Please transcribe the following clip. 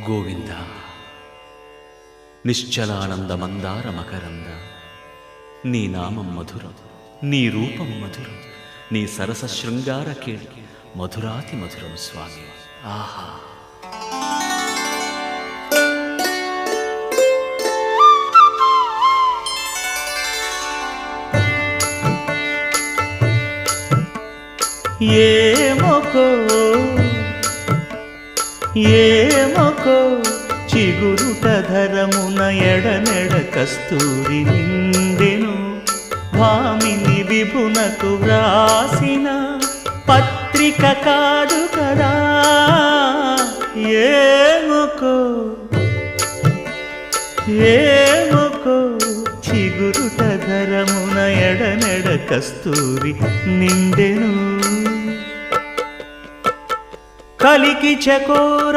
గోవింద నిశ్చలానంద మందార మకరంద నీ నామం మధురం, నీ రూపం మధురం, నీ సరస శృంగార కేళి మధురాతి మధురం స్వామి. ఆహా! ఏమొకో చిగురుట ధరమున ఎడనెడ కస్తూరి నిండెను. భామిని విభునకు వ్రాసిన పత్రిక కాదు కదా. ఏమొకో చిగురుట ధరమున ఎడనెడ కస్తూరి నిండెను. కలికి చకోరా